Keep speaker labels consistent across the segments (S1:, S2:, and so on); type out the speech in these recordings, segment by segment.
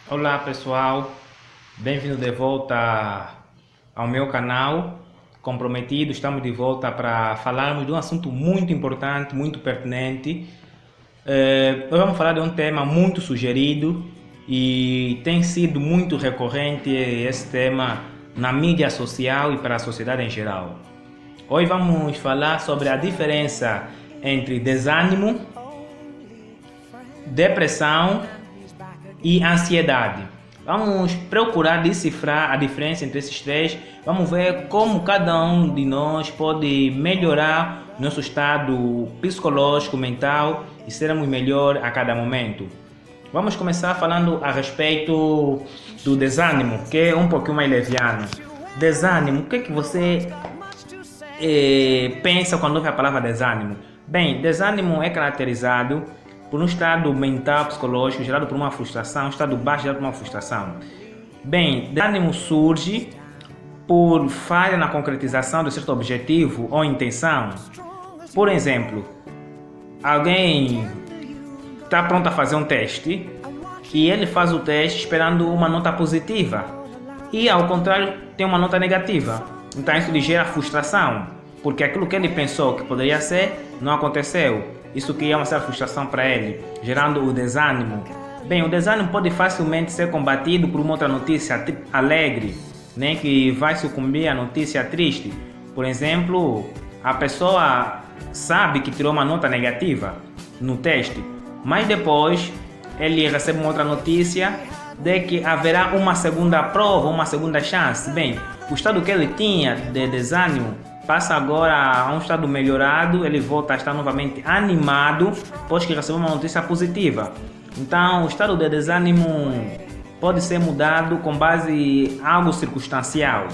S1: Olá pessoal, bem-vindo de volta ao meu canal. Comprometido, estamos de volta para falarmos de um assunto muito importante, muito pertinente. Nós vamos falar de um tema muito sugerido e tem sido muito recorrente esse tema na mídia social e para a sociedade em geral. Hoje vamos falar sobre a diferença entre desânimo, depressão e ansiedade. Vamos procurar decifrar a diferença entre esses três. Vamos ver como cada um de nós pode melhorar nosso estado psicológico, mental e sermos melhor a cada momento. Vamos começar falando a respeito do desânimo, que é um pouquinho mais leviano. Desânimo, o que você pensa quando ouve a palavra desânimo? Bem, desânimo é caracterizado por um estado mental, psicológico, gerado por uma frustração, um estado baixo gerado por uma frustração. Bem, desânimo surge por falha na concretização de certo objetivo ou intenção. Por exemplo, alguém está pronto a fazer um teste e ele faz o teste esperando uma nota positiva e, ao contrário, tem uma nota negativa. Então isso lhe gera frustração, porque aquilo que ele pensou que poderia ser não aconteceu. Isso cria uma certa frustração para ele, gerando o desânimo. Bem, o desânimo pode facilmente ser combatido por uma outra notícia alegre, né, que vai sucumbir à notícia triste. Por exemplo, a pessoa sabe que tirou uma nota negativa no teste, mas depois ele recebe uma outra notícia de que haverá uma segunda prova, uma segunda chance. Bem, o estado que ele tinha de desânimo passa agora a um estado melhorado, ele volta a estar novamente animado, pois que recebeu uma notícia positiva. Então, o estado de desânimo pode ser mudado com base em algo circunstancial.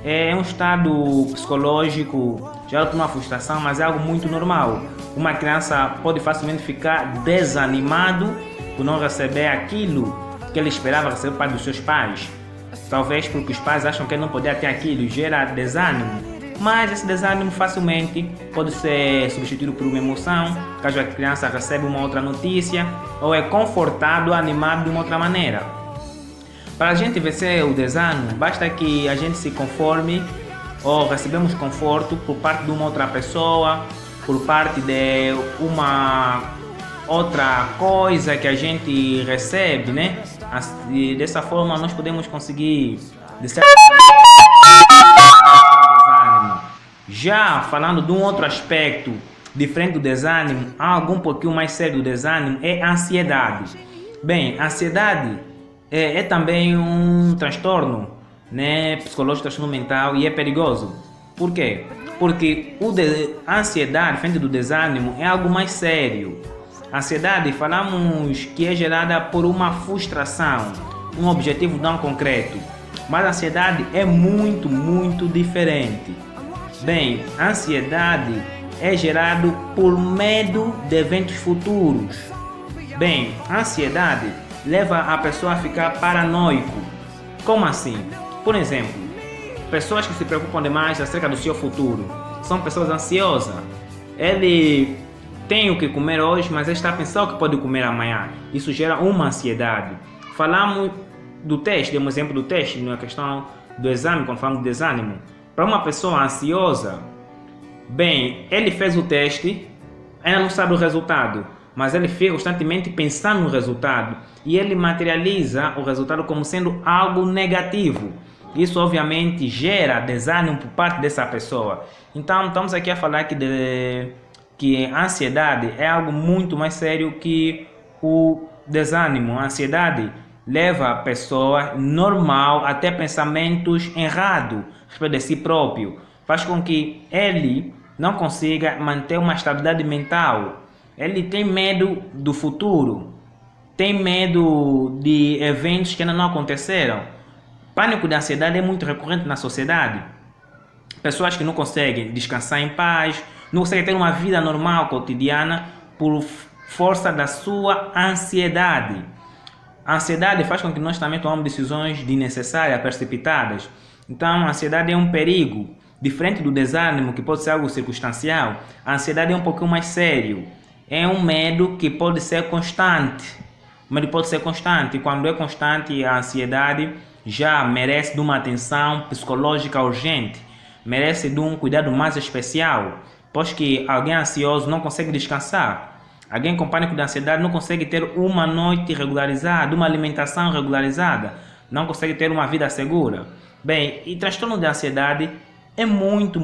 S1: É um estado psicológico gerado por uma frustração, mas é algo muito normal. Uma criança pode facilmente ficar desanimado por não receber aquilo que ele esperava receber por parte dos seus pais. Talvez porque os pais acham que ele não podia ter aquilo, gera desânimo. Mas esse desânimo facilmente pode ser substituído por uma emoção, caso a criança recebe uma outra notícia, ou é confortado, animado de uma outra maneira. Para a gente vencer o desânimo, basta que a gente se conforme ou recebemos conforto por parte de uma outra pessoa, por parte de uma outra coisa que a gente recebe, né? E dessa forma nós podemos conseguir, de certa já falando de um outro aspecto diferente do desânimo, algo um pouquinho mais sério do desânimo é a ansiedade. Bem, a ansiedade é também um transtorno, né, psicológico, transtorno mental, e é perigoso. Por quê? Porque a ansiedade, diferente do desânimo, é algo mais sério. A ansiedade, falamos que é gerada por uma frustração, um objetivo não concreto. Mas a ansiedade é muito diferente. Bem, a ansiedade é gerada por medo de eventos futuros. Bem, a ansiedade leva a pessoa a ficar paranoico. Como assim? Por exemplo, pessoas que se preocupam demais acerca do seu futuro são pessoas ansiosas. Ele tem o que comer hoje, mas ele está pensando o que pode comer amanhã. Isso gera uma ansiedade. Falamos do teste, demos exemplo do teste, na questão do exame, quando falamos de desânimo. Para uma pessoa ansiosa, bem, ele fez o teste, ainda não sabe o resultado, mas ele fica constantemente pensando no resultado e ele materializa o resultado como sendo algo negativo. Isso obviamente gera desânimo por parte dessa pessoa. Então estamos aqui a falar que a ansiedade é algo muito mais sério que o desânimo. A ansiedade leva a pessoa normal até pensamentos errados a respeito de si próprio. Faz com que ele não consiga manter uma estabilidade mental. Ele tem medo do futuro. Tem medo de eventos que ainda não aconteceram. Pânico de ansiedade é muito recorrente na sociedade. Pessoas que não conseguem descansar em paz, não conseguem ter uma vida normal, cotidiana, por força da sua ansiedade. A ansiedade faz com que nós também tomemos decisões desnecessárias, precipitadas. Então, a ansiedade é um perigo. Diferente do desânimo, que pode ser algo circunstancial, a ansiedade é um pouquinho mais sério. É um medo que pode ser constante. mas pode ser constante. Quando é constante, a ansiedade já merece de uma atenção psicológica urgente, merece de um cuidado mais especial, pois que alguém ansioso não consegue descansar. Alguém com pânico de ansiedade não consegue ter uma noite regularizada, uma alimentação regularizada, não consegue ter uma vida segura. Bem, e transtorno de ansiedade é muito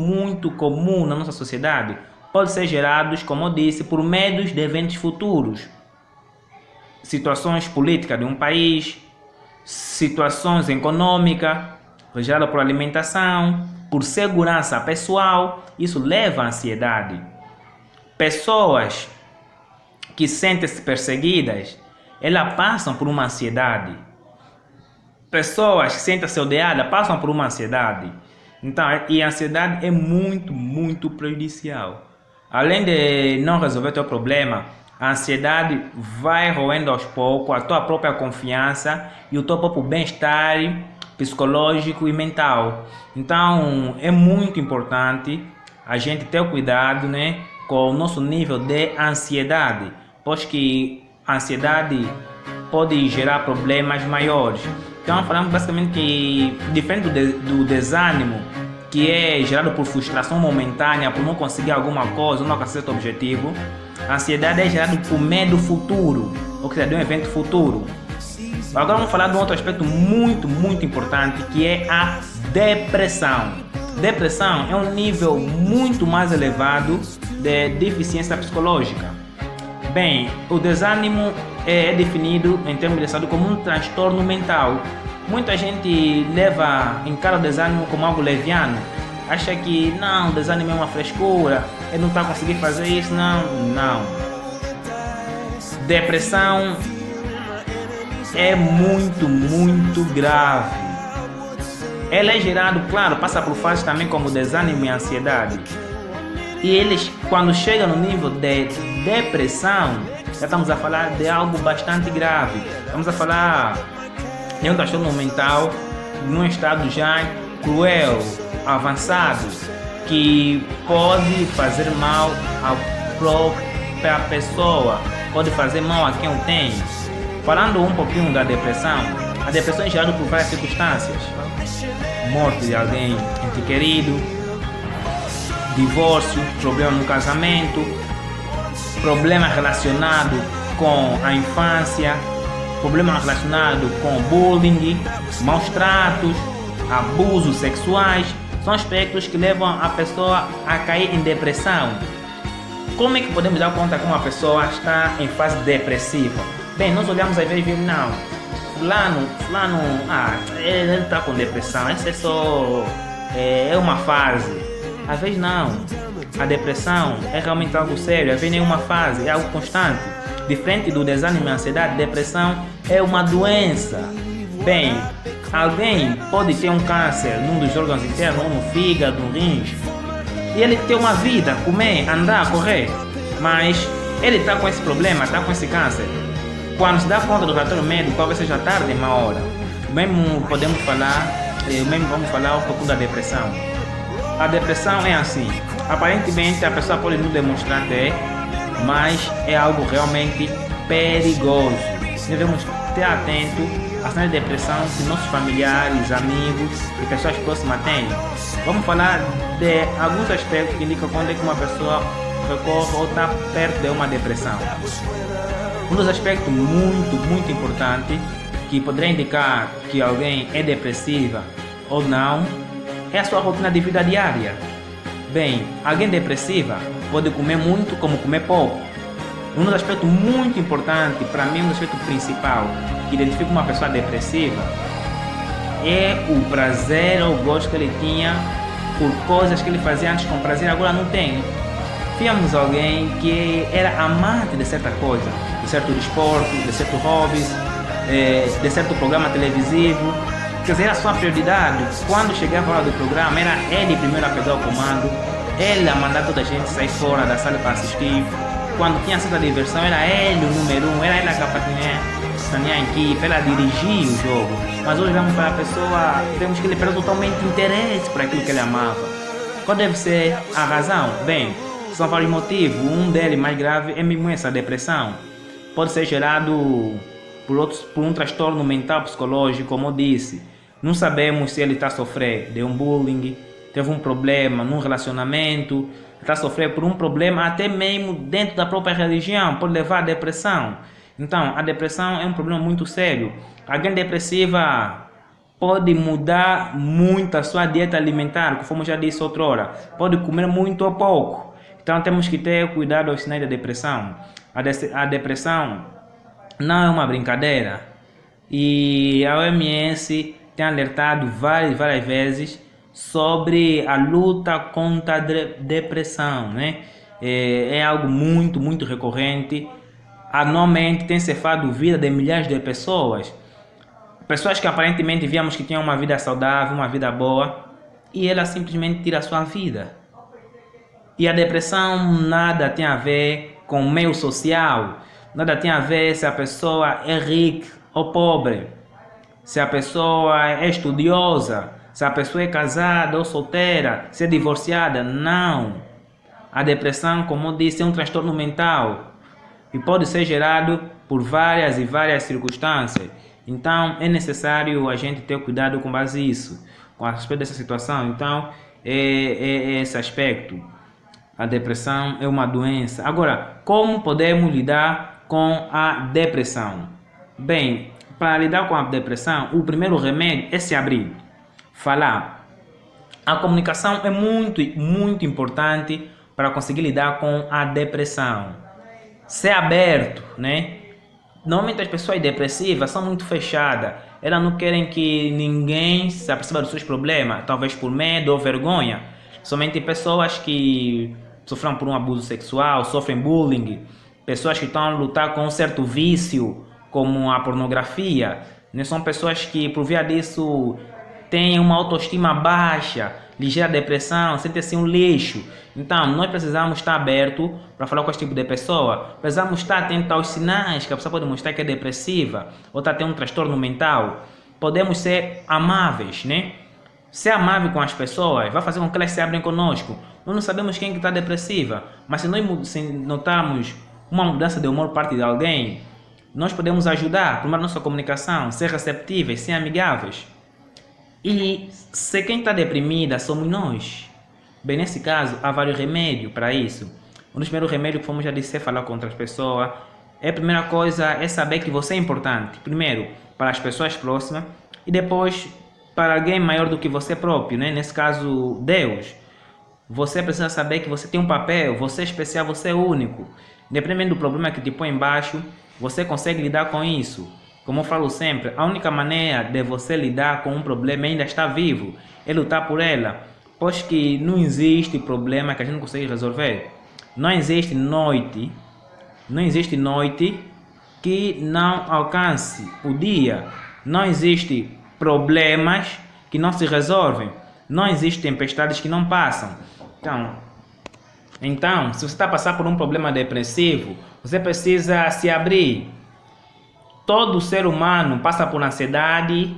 S1: comum na nossa sociedade. Pode ser gerados, como eu disse, por medos de eventos futuros, situações políticas de um país, situações econômicas, gerada por alimentação, por segurança pessoal. Isso leva à ansiedade. Pessoas que sentem-se perseguidas, elas passam por uma ansiedade. Pessoas que sentem-se odiadas passam por uma ansiedade. Então, e a ansiedade é muito prejudicial. Além de não resolver teu problema, a ansiedade vai roendo aos poucos a tua própria confiança e o teu próprio bem-estar psicológico e mental. Então, é muito importante a gente ter cuidado, né, com o nosso nível de ansiedade, pois que a ansiedade pode gerar problemas maiores. Então, falamos basicamente que, diferente do desânimo, que é gerado por frustração momentânea, por não conseguir alguma coisa, não alcançar certo objetivo, a ansiedade é gerada por medo futuro, ou seja, de um evento futuro. Agora vamos falar de um outro aspecto muito importante, que é a depressão. Depressão é um nível muito mais elevado de deficiência psicológica. Bem, o desânimo é definido em termos de saúde como um transtorno mental. Muita gente encara o desânimo como algo leviano. Acha que não, o desânimo é uma frescura, ele não está conseguindo fazer isso, não. Depressão é muito grave. Ela é gerada, claro, passa por fases também como desânimo e ansiedade. E eles, quando chegam no nível de depressão, já estamos a falar de algo bastante grave. Estamos a falar de um transtorno mental num estado já cruel, avançado, que pode fazer mal à própria pessoa, pode fazer mal a quem o tem. Falando um pouquinho da depressão, a depressão é gerada por várias circunstâncias: morte de alguém ente querido, divórcio, problema no casamento, problema relacionado com a infância, problema relacionado com bullying, maus tratos, abusos sexuais. São aspectos que levam a pessoa a cair em depressão. Como é que podemos dar conta que uma pessoa está em fase depressiva? Bem, nós olhamos às vezes e vemos, não, fulano, ele está com depressão, isso é só uma fase. Às vezes não, a depressão é realmente algo sério, às vezes nem uma fase, é algo constante. Diferente do desânimo e ansiedade, depressão é uma doença. Bem, alguém pode ter um câncer num dos órgãos internos, ou no fígado, no rins, e ele tem uma vida, comer, andar, correr, mas ele está com esse problema, está com esse câncer. Quando se dá conta do relatório médico, talvez seja tarde, uma hora. Mesmo vamos falar um pouco da depressão. A depressão é assim, aparentemente a pessoa pode não demonstrar ter, mas é algo realmente perigoso. Devemos ter atento a sinais de depressão que nossos familiares, amigos e pessoas próximas têm. Vamos falar de alguns aspectos que indicam quando é que uma pessoa recorre ou está perto de uma depressão. Um dos aspectos muito importante que poderia indicar que alguém é depressiva ou não é a sua rotina de vida diária. Bem, alguém depressiva pode comer muito como comer pouco. Um dos aspectos muito importantes, para mim, um dos aspectos principal que identifica uma pessoa depressiva é o prazer ou o gosto que ele tinha por coisas que ele fazia antes com prazer, agora não tem. Víamos alguém que era amante de certa coisa, de certo desporto, de certo hobbies, de certo programa televisivo. Quer dizer, era a sua prioridade. Quando chegava a hora do programa, era ele primeiro a pegar o comando, ele a mandar toda a gente sair fora da sala para assistir. Quando tinha certa diversão, era ele o número 1, era ele a capitanear a equipe, ela dirigir o jogo. Mas hoje vamos para a pessoa, vemos que ele perdeu totalmente interesse por aquilo que ele amava. Qual deve ser a razão? Bem, são vários motivos. Um deles, mais grave, é mesmo essa depressão. Pode ser gerado por um transtorno mental psicológico, como eu disse. Não sabemos se ele está a sofrer de um bullying, teve um problema num relacionamento, está a sofrer por um problema até mesmo dentro da própria religião, pode levar à depressão. Então, a depressão é um problema muito sério. Alguém depressiva pode mudar muito a sua dieta alimentar, como já disse outrora. Pode comer muito ou pouco. Então, temos que ter cuidado aos sinais da depressão. A depressão não é uma brincadeira. E a OMS tem alertado várias vezes sobre a luta contra a depressão, né? É algo muito recorrente. Anualmente tem cefado a vida de milhares de pessoas. Pessoas que aparentemente víamos que tinham uma vida saudável, uma vida boa, e ela simplesmente tira a sua vida. E a depressão nada tem a ver com o meio social, nada tem a ver se a pessoa é rica ou pobre, se a pessoa é estudiosa, se a pessoa é casada ou solteira, se é divorciada. Não. A depressão, como eu disse, é um transtorno mental e pode ser gerado por várias circunstâncias. Então, é necessário a gente ter cuidado com base nisso, com a respeito dessa situação. Então, é esse aspecto. A depressão é uma doença. Agora, como podemos lidar com a depressão? Bem, para lidar com a depressão, o primeiro remédio é se abrir, falar. A comunicação é muito importante para conseguir lidar com a depressão. Ser aberto, né? Normalmente as pessoas depressivas são muito fechadas. Elas não querem que ninguém se aperceba dos seus problemas, talvez por medo ou vergonha. Somente pessoas que sofreram por um abuso sexual, sofrem bullying, pessoas que estão a lutar com um certo vício, como a pornografia, né? São pessoas que, por via disso, têm uma autoestima baixa, ligeira depressão, sentem-se um lixo. Então, nós precisamos estar abertos para falar com esse tipo de pessoa. Precisamos estar atentos aos sinais que a pessoa pode mostrar que é depressiva ou está tendo um transtorno mental. Podemos ser amáveis, né? Ser amável com as pessoas vai fazer com que elas se abrem conosco. Nós não sabemos quem está depressiva, mas se nós notarmos uma mudança de humor por parte de alguém, nós podemos ajudar, primeiro nossa comunicação, ser receptíveis, ser amigáveis. E se quem está deprimida somos nós. Bem, nesse caso, há vários remédios para isso. Um dos primeiros remédios que vamos já dizer, falar com outras pessoas. A primeira coisa é saber que você é importante. Primeiro, para as pessoas próximas e depois para alguém maior do que você próprio, né? Nesse caso, Deus. Você precisa saber que você tem um papel, você é especial, você é único. Dependendo do problema que te põe embaixo, você consegue lidar com isso. Como eu falo sempre, a única maneira de você lidar com um problema ainda estar vivo é lutar por ela. Pois que não existe problema que a gente não consegue resolver. Não existe noite que não alcance o dia. Não existe problemas que não se resolvem. Não existem tempestades que não passam. Então, se você está passando por um problema depressivo, você precisa se abrir. Todo ser humano passa por ansiedade,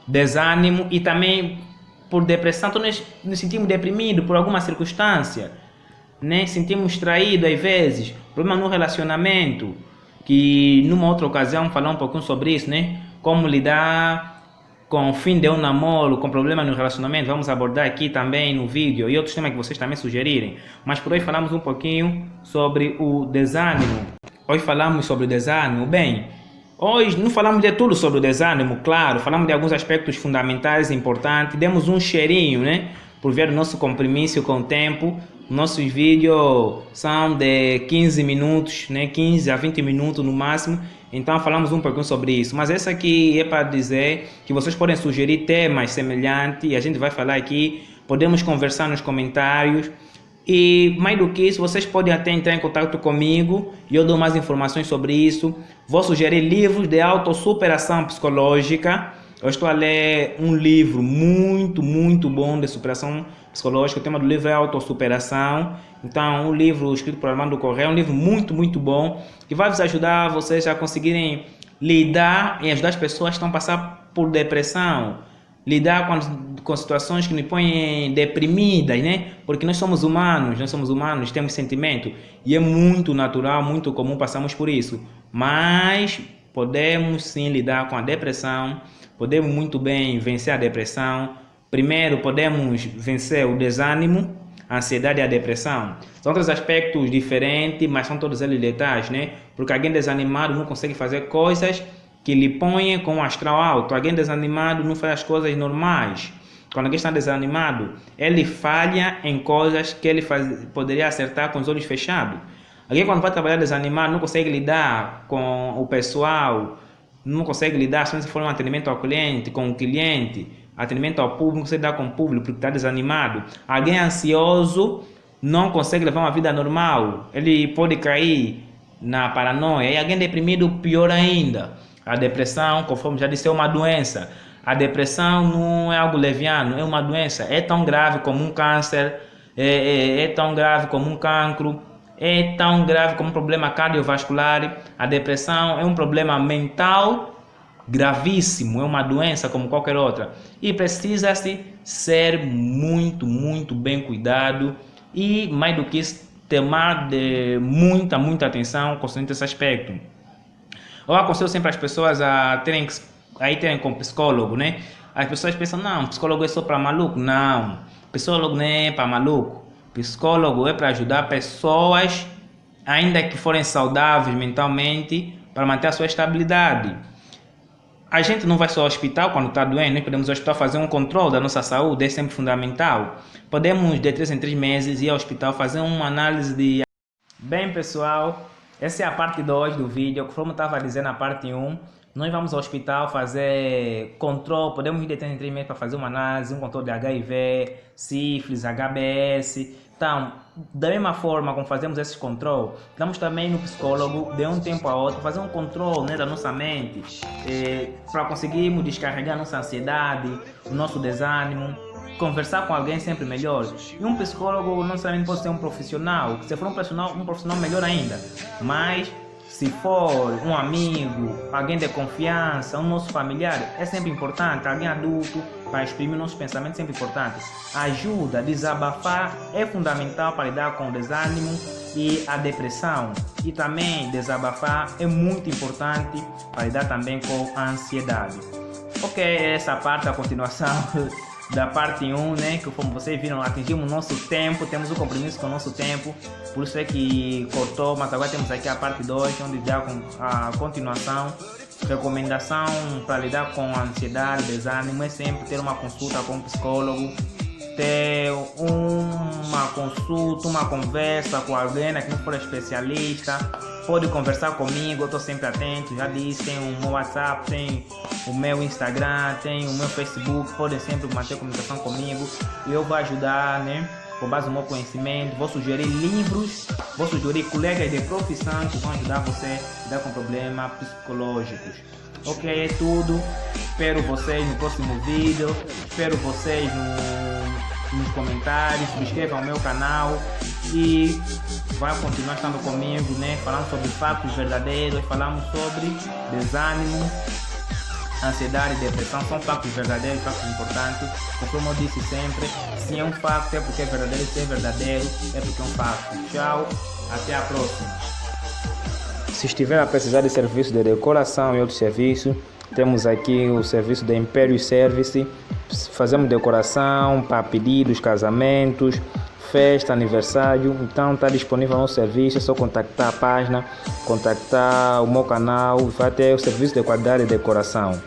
S1: desânimo e também por depressão. Então, nós nos sentimos deprimidos por alguma circunstância, né? Sentimos traídos às vezes, problema no relacionamento, que numa outra ocasião falar um pouquinho sobre isso, né? Como lidar com o fim de um namoro, com problemas no relacionamento, vamos abordar aqui também no vídeo e outros temas que vocês também sugerirem. Mas por hoje falamos um pouquinho sobre o desânimo. Hoje falamos sobre o desânimo. Bem, hoje não falamos de tudo sobre o desânimo, claro, falamos de alguns aspectos fundamentais e importantes, demos um cheirinho, né? Por ver o nosso compromisso com o tempo. Nossos vídeos são de 15 minutos, né? 15 a 20 minutos no máximo. Então falamos um pouquinho sobre isso. Mas essa aqui é para dizer que vocês podem sugerir temas semelhantes e a gente vai falar aqui. Podemos conversar nos comentários. E mais do que isso, vocês podem até entrar em contato comigo e eu dou mais informações sobre isso. Vou sugerir livros de autossuperação psicológica. Eu estou a ler um livro muito bom de superação psicológica. O tema do livro é autossuperação. Então, um livro escrito por Armando Correia, um livro muito bom, que vai vos ajudar vocês a conseguirem lidar e ajudar as pessoas que estão passando por depressão, lidar com situações que nos põem deprimidas, né? Porque nós somos humanos, temos sentimento e é muito natural, muito comum passarmos por isso. Mas podemos sim lidar com a depressão, podemos muito bem vencer a depressão. Primeiro, podemos vencer o desânimo, a ansiedade e a depressão. São outros aspectos diferentes, mas são todos eles letais, né? Porque alguém desanimado não consegue fazer coisas que lhe põem com o astral alto. Alguém desanimado não faz as coisas normais. Quando alguém está desanimado, ele falha em coisas que ele poderia acertar com os olhos fechados. Alguém quando vai trabalhar desanimado não consegue lidar com o pessoal, não consegue lidar se for um atendimento ao cliente, com o cliente, atendimento ao público, não consegue lidar com o público porque está desanimado. Alguém ansioso não consegue levar uma vida normal, ele pode cair na paranoia. E alguém deprimido, pior ainda. A depressão, conforme já disse, é uma doença. A depressão não é algo leviano, é uma doença. É tão grave como um câncer, é tão grave como um cancro, é tão grave como um problema cardiovascular. A depressão é um problema mental gravíssimo, é uma doença como qualquer outra. E precisa-se ser muito, muito bem cuidado e, mais do que isso, tomar de muita, muita atenção concernente esse aspecto. Eu aconselho sempre as pessoas a terem com psicólogo, né? As pessoas pensam, não, psicólogo é só para maluco. Não, psicólogo não é para maluco. Psicólogo é para ajudar pessoas, ainda que forem saudáveis mentalmente, para manter a sua estabilidade. A gente não vai só ao hospital quando está doente, nós podemos ao hospital fazer um controle da nossa saúde, é sempre fundamental. Podemos, de 3 em 3 meses, ir ao hospital fazer uma análise de... Bem, pessoal, essa é a parte 2 do vídeo. Como eu estava dizendo na parte 1, nós vamos ao hospital fazer controle, podemos ir de 3 em 3 meses para fazer uma análise, um controle de HIV, sífilis, HBS. Então, da mesma forma como fazemos esse controle, vamos também no psicólogo de um tempo a outro fazer um controle, né, da nossa mente, para conseguirmos descarregar nossa ansiedade, o nosso desânimo. Conversar com alguém é sempre melhor. E um psicólogo não necessariamente pode ser um profissional. Se for um profissional melhor ainda. Mas se for um amigo, alguém de confiança, um nosso familiar, é sempre importante. Alguém adulto para exprimir nossos pensamentos é sempre importante. Ajuda, desabafar é fundamental para lidar com o desânimo e a depressão. E também desabafar é muito importante para lidar também com a ansiedade. Ok, essa parte, a continuação da parte 1, né, que como vocês viram, atingimos o nosso tempo, temos um compromisso com o nosso tempo, por isso é que cortou, mas agora temos aqui a parte 2, onde dá com a continuação. Recomendação para lidar com a ansiedade, desânimo, é sempre ter uma consulta com um psicólogo, ter uma consulta, uma conversa com alguém que não for especialista. Pode conversar comigo, eu estou sempre atento, já disse, tem o meu WhatsApp, tem o meu Instagram, tem o meu Facebook, podem sempre manter comunicação comigo e eu vou ajudar, né, com base no meu conhecimento, vou sugerir livros, vou sugerir colegas de profissão que vão ajudar você a lidar com problemas psicológicos. Ok, é tudo, espero vocês no próximo vídeo, espero vocês nos comentários, subscrevam o meu canal e vai continuar estando comigo, né? Falando sobre fatos verdadeiros, falamos sobre desânimo, ansiedade e depressão. São fatos verdadeiros, fatos importantes. Como eu disse sempre, se é um fato é porque é verdadeiro, se é verdadeiro é porque é um fato. Tchau, até a próxima. Se estiver a precisar de serviço de decoração e outros serviços, temos aqui o serviço da Império Service. Fazemos decoração para pedidos, casamentos, festa, aniversário. Então está disponível no serviço, é só contactar a página, contactar o meu canal, vai ter o serviço de qualidade e decoração.